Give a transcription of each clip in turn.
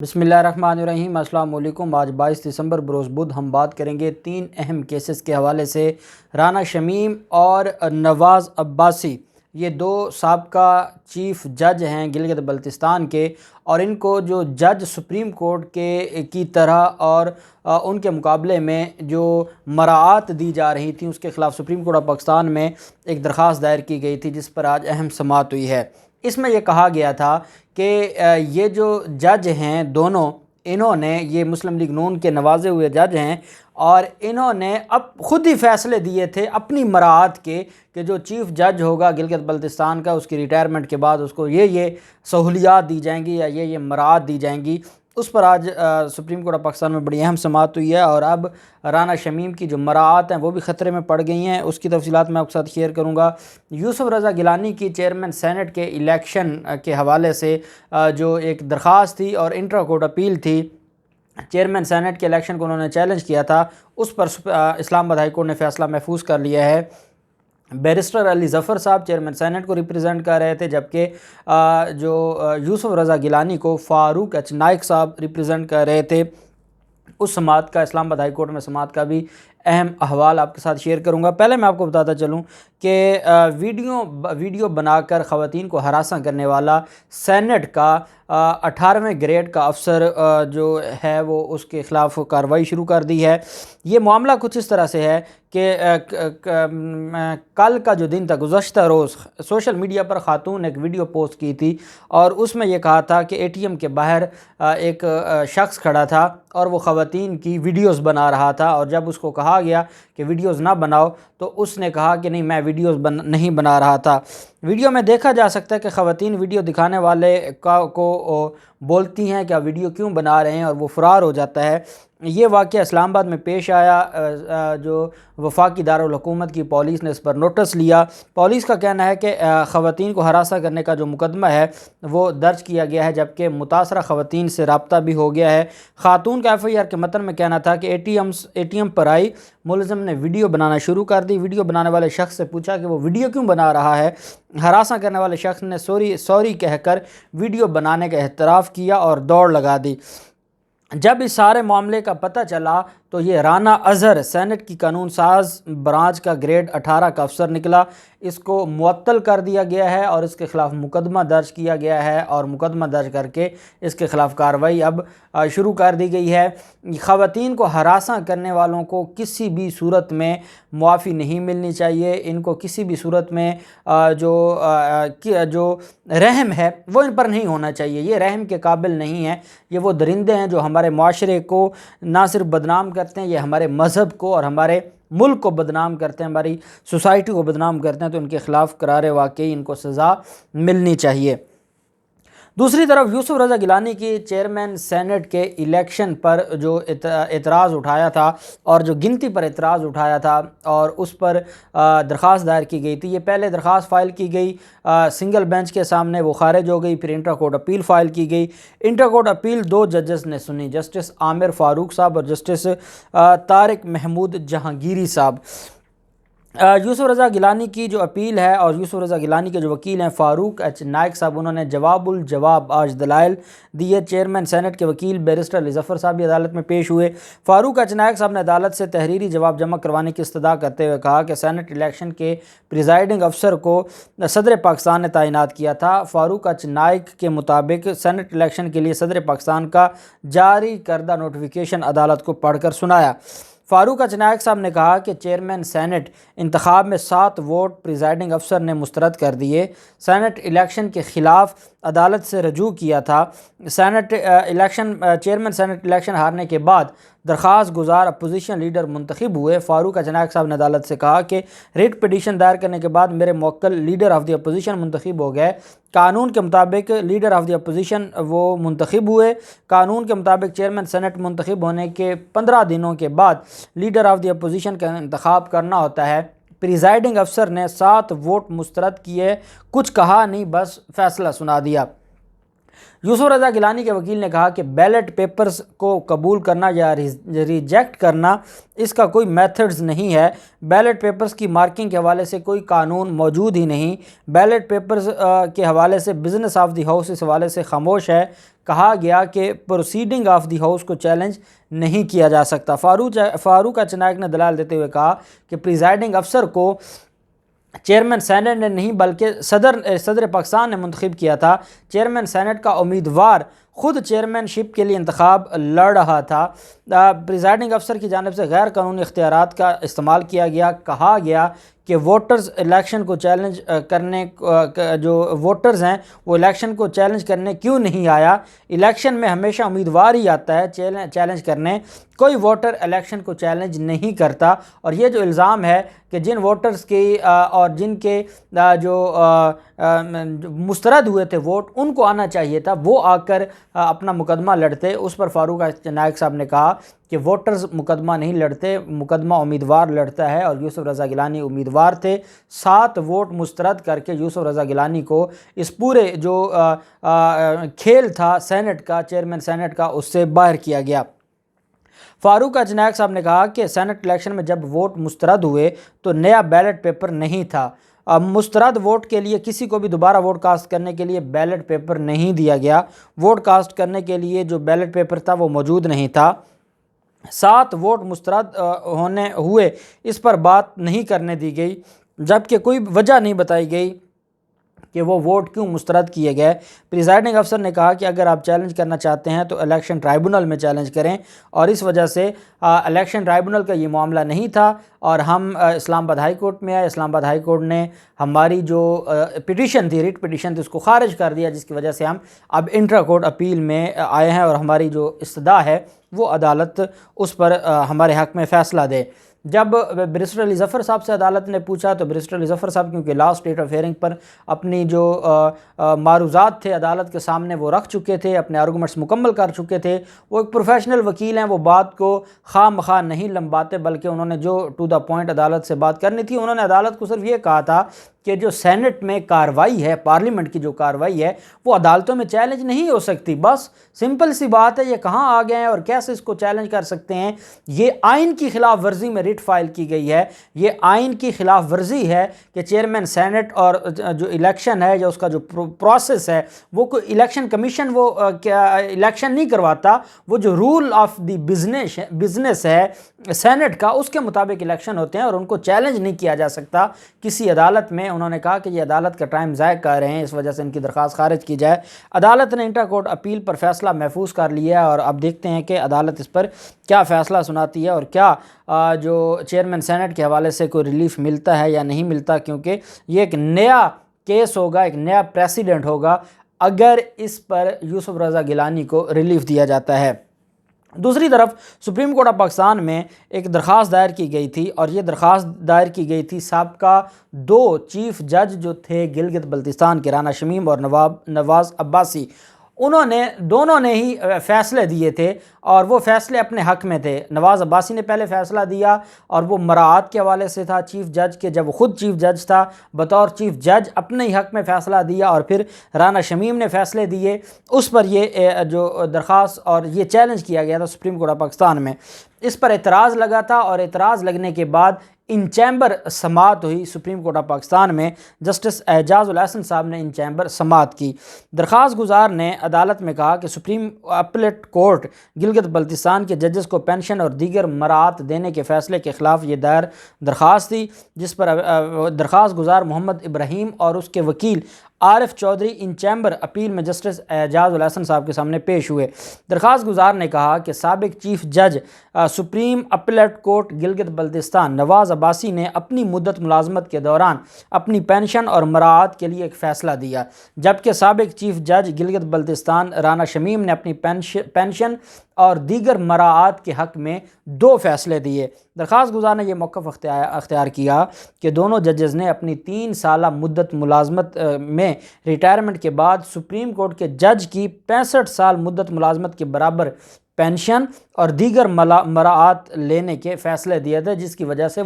بسم اللہ الرحمن الرحیم۔ السلام علیکم۔ آج 22 دسمبر بروز بدھ ہم بات کریں گے 3 اہم کیسز کے حوالے سے۔ رانا شمیم اور نواز عباسی، یہ 2 سابقہ چیف جج ہیں گلگت بلتستان کے، اور ان کو جو جج سپریم کورٹ کی طرح اور ان کے مقابلے میں جو مراعات دی جا رہی تھیں اس کے خلاف سپریم کورٹ آف پاکستان میں ایک درخواست دائر کی گئی تھی، جس پر آج اہم سماعت ہوئی ہے۔ اس میں یہ کہا گیا تھا کہ یہ جو جج ہیں دونوں، انہوں نے، یہ مسلم لیگ نون کے نوازے ہوئے جج ہیں، اور انہوں نے اب خود ہی فیصلے دیے تھے اپنی مراعات کے کہ جو چیف جج ہوگا گلگت بلتستان کا، اس کی ریٹائرمنٹ کے بعد اس کو یہ سہولیات دی جائیں گی یا یہ مراعات دی جائیں گی۔ اس پر آج سپریم کورٹ آف پاکستان میں بڑی اہم سماعت ہوئی ہے، اور اب رانا شمیم کی جو مراعات ہیں وہ بھی خطرے میں پڑ گئی ہیں۔ اس کی تفصیلات میں آپ کے ساتھ شیئر کروں گا۔ یوسف رضا گیلانی کی چیئرمین سینٹ کے الیکشن کے حوالے سے جو ایک درخواست تھی اور انٹرا کورٹ اپیل تھی، چیئرمین سینٹ کے الیکشن کو انہوں نے چیلنج کیا تھا، اس پر اسلام آباد ہائی کورٹ نے فیصلہ محفوظ کر لیا ہے۔ بیرسٹر علی ظفر صاحب چیئرمین سینٹ کو ریپریزنٹ کر رہے تھے، جبکہ جو یوسف رضا گیلانی کو فاروق ایچ نائک صاحب ریپریزنٹ کر رہے تھے۔ اس سماعت کا، اسلام آباد ہائی کورٹ میں سماعت کا بھی اہم احوال آپ کے ساتھ شیئر کروں گا۔ پہلے میں آپ کو بتاتا چلوں کہ ویڈیو بنا کر خواتین کو ہراساں کرنے والا سینٹ کا 18ویں گریڈ کا افسر جو ہے وہ اس کے خلاف کارروائی شروع کر دی ہے۔ یہ معاملہ کچھ اس طرح سے ہے کہ کل کا جو دن تھا، گزشتہ روز سوشل میڈیا پر خاتون ایک ویڈیو پوسٹ کی تھی، اور اس میں یہ کہا تھا کہ اے ٹی ایم کے باہر ایک شخص کھڑا تھا اور وہ خواتین کی ویڈیوز بنا رہا تھا، اور جب اس کو کہا گیا کہ ویڈیوز نہ بناؤ تو اس نے کہا کہ نہیں، میں ویڈیوز نہیں بنا رہا تھا۔ ویڈیو میں دیکھا جا سکتا ہے کہ خواتین ویڈیو دکھانے والے کو بولتی ہیں کہ آپ ویڈیو کیوں بنا رہے ہیں، اور وہ فرار ہو جاتا ہے۔ یہ واقعہ اسلام آباد میں پیش آیا۔ جو وفاقی دارالحکومت کی پولیس نے اس پر نوٹس لیا۔ پولیس کا کہنا ہے کہ خواتین کو ہراساں کرنے کا جو مقدمہ ہے وہ درج کیا گیا ہے، جبکہ متاثرہ خواتین سے رابطہ بھی ہو گیا ہے۔ خاتون کا ایف آئی آر کے متن میں کہنا تھا کہ اے ٹی ایم پر آئی، ملزم نے ویڈیو بنانا شروع کر دی۔ ویڈیو بنانے والے شخص سے پوچھا کہ وہ ویڈیو کیوں بنا رہا ہے۔ ہراساں کرنے والے شخص نے سوری کہہ کر ویڈیو بنانے کا اعتراف کیا اور دوڑ لگا دی۔ جب اس سارے معاملے کا پتہ چلا تو یہ رانا اظہر سینٹ کی قانون ساز برانچ کا گریڈ 18 کا افسر نکلا۔ اس کو معطل کر دیا گیا ہے اور اس کے خلاف مقدمہ درج کیا گیا ہے، اور مقدمہ درج کر کے اس کے خلاف کارروائی اب شروع کر دی گئی ہے۔ خواتین کو ہراساں کرنے والوں کو کسی بھی صورت میں معافی نہیں ملنی چاہیے۔ ان کو کسی بھی صورت میں جو رحم ہے وہ ان پر نہیں ہونا چاہیے۔ یہ رحم کے قابل نہیں ہے۔ یہ وہ درندے ہیں جو ہمارے معاشرے کو نہ صرف بدنام کرتے ہیں، یہ ہمارے مذہب کو اور ہمارے ملک کو بدنام کرتے ہیں، ہماری سوسائٹی کو بدنام کرتے ہیں، تو ان کے خلاف قرار واقعی ان کو سزا ملنی چاہیے۔ دوسری طرف یوسف رضا گیلانی کی چیئرمین سینٹ کے الیکشن پر جو اعتراض اٹھایا تھا اور جو گنتی پر اعتراض اٹھایا تھا اور اس پر درخواست دائر کی گئی تھی، یہ پہلے درخواست فائل کی گئی سنگل بینچ کے سامنے، وہ خارج ہو گئی، پھر انٹرا کورٹ اپیل فائل کی گئی۔ انٹرا کورٹ اپیل 2 ججز نے سنی، جسٹس عامر فاروق صاحب اور جسٹس طارق محمود جہانگیری صاحب۔ یوسف رضا گیلانی کی جو اپیل ہے اور یوسف رضا گیلانی کے جو وکیل ہیں فاروق ایچ نائک صاحب، انہوں نے جواب الجواب آج دلائل دیے۔ چیئرمین سینٹ کے وکیل بیرسٹر علی ظفر صاحب بھی عدالت میں پیش ہوئے۔ فاروق ایچ نائک صاحب نے عدالت سے تحریری جواب جمع کروانے کی استدعا کرتے ہوئے کہا کہ سینٹ الیکشن کے پریزائڈنگ افسر کو صدر پاکستان نے تعینات کیا تھا۔ فاروق ایچ نائک کے مطابق سینٹ الیکشن کے لیے صدر پاکستان کا جاری کردہ نوٹیفیکیشن عدالت کو پڑھ کر سنایا۔ فاروق ایچ نائک صاحب نے کہا کہ چیئرمین سینٹ انتخاب میں 7 ووٹ پریزائڈنگ افسر نے مسترد کر دیے۔ سینٹ الیکشن کے خلاف عدالت سے رجوع کیا تھا۔ چیئرمین سینٹ الیکشن ہارنے کے بعد درخواست گزار اپوزیشن لیڈر منتخب ہوئے۔ فاروق ایچ نائک صاحب نے عدالت سے کہا کہ ریٹ پٹیشن دائر کرنے کے بعد میرے موکل لیڈر آف دی اپوزیشن منتخب ہو گئے۔ قانون کے مطابق لیڈر آف دی اپوزیشن وہ منتخب ہوئے۔ قانون کے مطابق چیئرمین سینٹ منتخب ہونے کے 15 دنوں کے بعد لیڈر آف دی اپوزیشن کا انتخاب کرنا ہوتا ہے۔ پریزائڈنگ افسر نے 7 ووٹ مسترد کیے، کچھ کہا نہیں، بس فیصلہ سنا دیا۔ یوسف رضا گیلانی کے وکیل نے کہا کہ بیلٹ پیپرز کو قبول کرنا یا ریجیکٹ کرنا اس کا کوئی میتھڈز نہیں ہے، بیلٹ پیپرز کی مارکنگ کے حوالے سے کوئی قانون موجود ہی نہیں، بیلٹ پیپرز کے حوالے سے بزنس آف دی ہاؤس اس حوالے سے خاموش ہے، کہا گیا کہ پروسیڈنگ آف دی ہاؤس کو چیلنج نہیں کیا جا سکتا۔ فاروق چنائک نے دلائل دیتے ہوئے کہا کہ پریزائڈنگ افسر کو چیئرمین سینٹ نے نہیں بلکہ صدر پاکستان نے منتخب کیا تھا، چیئرمین سینٹ کا امیدوار خود چیئرمین شپ کے لیے انتخاب لڑ رہا تھا، پریزائڈنگ افسر کی جانب سے غیر قانونی اختیارات کا استعمال کیا گیا، کہا گیا کہ ووٹرز الیکشن کو چیلنج کرنے جو ووٹرز ہیں وہ الیکشن کو چیلنج کرنے کیوں نہیں آیا، الیکشن میں ہمیشہ امیدوار ہی آتا ہے چیلنج کرنے، کوئی ووٹر الیکشن کو چیلنج نہیں کرتا، اور یہ جو الزام ہے کہ جن ووٹرز کی اور جن کے جو مسترد ہوئے تھے ووٹ ان کو آنا چاہیے تھا، وہ آ کر اپنا مقدمہ لڑتے، اس پر فاروق چنائک صاحب نے کہا کہ ووٹرز مقدمہ نہیں لڑتے، مقدمہ امیدوار لڑتا ہے، اور یوسف رضا گیلانی امیدوار تھے، 7 ووٹ مسترد کر کے یوسف رضا گیلانی کو اس پورے جو کھیل تھا سینٹ کا، چیئرمین سینٹ کا، اس سے باہر کیا گیا۔ فاروق چنائک صاحب نے کہا کہ سینٹ الیکشن میں جب ووٹ مسترد ہوئے تو نیا بیلٹ پیپر نہیں تھا، مسترد ووٹ کے لیے کسی کو بھی دوبارہ ووٹ کاسٹ کرنے کے لیے بیلٹ پیپر نہیں دیا گیا، ووٹ کاسٹ کرنے کے لیے جو بیلٹ پیپر تھا وہ موجود نہیں تھا، 7 ووٹ مسترد ہوئے اس پر بات نہیں کرنے دی گئی، جبکہ کوئی وجہ نہیں بتائی گئی کہ وہ ووٹ کیوں مسترد کیے گئے۔ پریزائڈنگ افسر نے کہا کہ اگر آپ چیلنج کرنا چاہتے ہیں تو الیکشن ٹرائبونل میں چیلنج کریں، اور اس وجہ سے الیکشن ٹرائبونل کا یہ معاملہ نہیں تھا، اور ہم اسلام آباد ہائی کورٹ میں آئے، اسلام آباد ہائی کورٹ نے ہماری جو پٹیشن تھی، ریٹ پٹیشن تھی، اس کو خارج کر دیا، جس کی وجہ سے ہم اب انٹرا کورٹ اپیل میں آئے ہیں، اور ہماری جو استدعا ہے وہ عدالت اس پر ہمارے حق میں فیصلہ دے۔ جب بیرسٹر علی ظفر صاحب سے عدالت نے پوچھا تو بیرسٹر علی ظفر صاحب کیونکہ لاسٹ ڈیٹ آف ہیئرنگ پر اپنی جو معروضات تھے عدالت کے سامنے وہ رکھ چکے تھے، اپنے آرگومنٹس مکمل کر چکے تھے، وہ ایک پروفیشنل وکیل ہیں، وہ بات کو خواہ مخواہ نہیں لمباتے، بلکہ انہوں نے جو ٹو دا پوائنٹ عدالت سے بات کرنی تھی، انہوں نے عدالت کو صرف یہ کہا تھا کہ جو سینٹ میں کارروائی ہے، پارلیمنٹ کی جو کارروائی ہے وہ عدالتوں میں چیلنج نہیں ہو سکتی، بس سمپل سی بات ہے، یہ کہاں آ گئے ہیں اور کیسے اس کو چیلنج کر سکتے ہیں، یہ آئین کی خلاف ورزی میں ریٹ فائل کی گئی ہے، یہ آئین کی خلاف ورزی ہے کہ چیئرمین سینٹ اور جو الیکشن ہے یا اس کا جو پروسیس ہے وہ کوئی الیکشن کمیشن وہ الیکشن نہیں کرواتا، وہ جو رول آف دی بزنس ہے سینٹ کا اس کے مطابق الیکشن ہوتے ہیں، اور ان کو چیلنج نہیں کیا جا سکتا کسی عدالت میں۔ انہوں نے کہا کہ یہ عدالت کا ٹائم ضائع کر رہے ہیں، اس وجہ سے ان کی درخواست خارج کی جائے۔ عدالت نے انٹر کورٹ اپیل پر فیصلہ محفوظ کر لیا ہے، اور اب دیکھتے ہیں کہ عدالت اس پر کیا فیصلہ سناتی ہے، اور کیا جو چیئرمین سینٹ کے حوالے سے کوئی ریلیف ملتا ہے یا نہیں ملتا، کیونکہ یہ ایک نیا کیس ہوگا، ایک نیا پریسیڈنٹ ہوگا اگر اس پر یوسف رضا گیلانی کو ریلیف دیا جاتا ہے۔ دوسری طرف سپریم کورٹ آف پاکستان میں ایک درخواست دائر کی گئی تھی، اور یہ درخواست دائر کی گئی تھی سابقہ 2 چیف جج جو تھے گلگت بلتستان کے، رانا شمیم اور نواز عباسی، انہوں نے دونوں نے ہی فیصلے دیے تھے، اور وہ فیصلے اپنے حق میں تھے۔ نواز عباسی نے پہلے فیصلہ دیا اور وہ مراعات کے حوالے سے تھا چیف جج کے، جب وہ خود چیف جج تھا بطور چیف جج اپنے ہی حق میں فیصلہ دیا، اور پھر رانا شمیم نے فیصلے دیے، اس پر یہ جو درخواست اور یہ چیلنج کیا گیا تھا سپریم کورٹ آف پاکستان میں، اس پر اعتراض لگا تھا، اور اعتراض لگنے کے بعد ان چیمبر سماعت ہوئی سپریم کورٹ آف پاکستان میں، جسٹس اعجاز الاحسن صاحب نے ان چیمبر سماعت کی۔ درخواست گزار نے عدالت میں کہا کہ supreme appellate court Gilgit Baltistan کے ججز کو پینشن اور دیگر مراعات دینے کے فیصلے کے خلاف یہ دائر درخواست تھی، جس پر درخواست گزار محمد ابراہیم اور اس کے وکیل عارف چودھری ان چیمبر اپیل میں جسٹس اعجاز الاحسن صاحب کے سامنے پیش ہوئے۔ درخواست گزار نے کہا کہ سابق چیف جج supreme appellate court Gilgit Baltistan Nawaz Abbasi نے اپنی مدت ملازمت کے دوران اپنی پینشن اور مراعات کے لیے ایک فیصلہ دیا، جبکہ سابق چیف جج گلگت بلتستان رانا شمیم نے اپنی پینشن اور دیگر مراعات کے حق میں 2 فیصلے دیے۔ درخواست گزار نے یہ موقف اختیار کیا کہ دونوں ججز نے اپنی 3 سالہ مدت ملازمت میں ریٹائرمنٹ کے بعد سپریم کورٹ کے جج کی 65 سال مدت ملازمت کے برابر پینشن اور دیگر مراعات لینے کے فیصلے دیے تھے، جس کی وجہ سے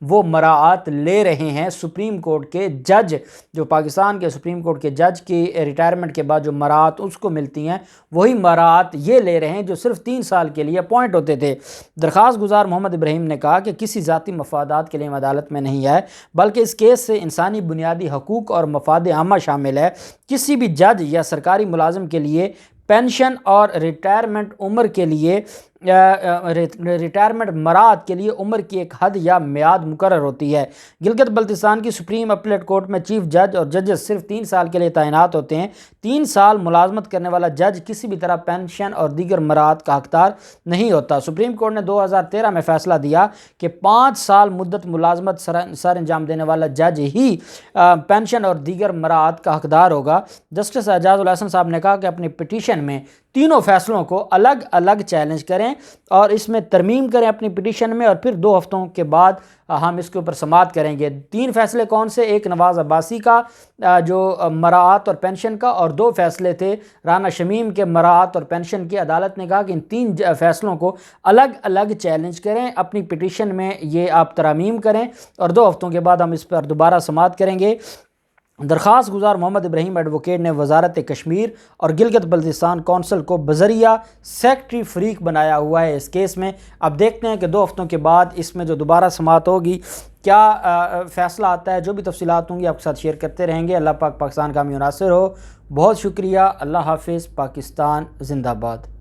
وہ مراعات لے رہے ہیں۔ سپریم کورٹ کے جج، جو پاکستان کے سپریم کورٹ کے جج کی ریٹائرمنٹ کے بعد جو مراعات اس کو ملتی ہیں، وہی مراعات یہ لے رہے ہیں جو صرف 3 سال کے لیے اپوائنٹ ہوتے تھے۔ درخواست گزار محمد ابراہیم نے کہا کہ کسی ذاتی مفادات کے لیے ہم عدالت میں نہیں آئے، بلکہ اس کیس سے انسانی بنیادی حقوق اور مفاد عامہ شامل ہے۔ کسی بھی جج یا سرکاری ملازم کے لیے پینشن اور ریٹائرمنٹ مراعات کے لیے عمر کی ایک حد یا میعاد مقرر ہوتی ہے۔ گلگت بلتستان کی سپریم اپیلیٹ کورٹ میں چیف جج اور ججز صرف 3 سال کے لیے تعینات ہوتے ہیں۔ 3 سال ملازمت کرنے والا جج کسی بھی طرح پینشن اور دیگر مراعات کا حقدار نہیں ہوتا۔ سپریم کورٹ نے 2013 میں فیصلہ دیا کہ 5 سال مدت ملازمت سر انجام دینے والا جج ہی پینشن اور دیگر مراعات کا حقدار ہوگا۔ جسٹس اعجاز الحسن صاحب نے کہا کہ اپنی پٹیشن میں تینوں فیصلوں کو الگ الگ چیلنج کریں اور اس میں ترمیم کریں اپنی پٹیشن میں، اور پھر 2 ہفتوں کے بعد ہم اس کے اوپر سماعت کریں گے۔ 3 فیصلے کون سے؟ ایک نواز عباسی کا جو مراعات اور پینشن کا، اور 2 فیصلے تھے رانا شمیم کے مراعات اور پینشن کی۔ عدالت نے کہا کہ ان 3 فیصلوں کو الگ الگ چیلنج کریں، اپنی پٹیشن میں یہ آپ ترامیم کریں، اور 2 ہفتوں کے بعد ہم اس پر دوبارہ سماعت کریں گے۔ درخواست گزار محمد ابراہیم ایڈوکیٹ نے وزارت کشمیر اور گلگت بلتستان کونسل کو بذریعہ سیکرٹری فریق بنایا ہوا ہے اس کیس میں۔ اب دیکھتے ہیں کہ 2 ہفتوں کے بعد اس میں جو دوبارہ سماعت ہوگی کیا فیصلہ آتا ہے۔ جو بھی تفصیلات ہوں گی آپ کے ساتھ شیئر کرتے رہیں گے۔ اللہ پاک پاکستان کا حامی و ناصر ہو۔ بہت شکریہ۔ اللہ حافظ۔ پاکستان زندہ باد۔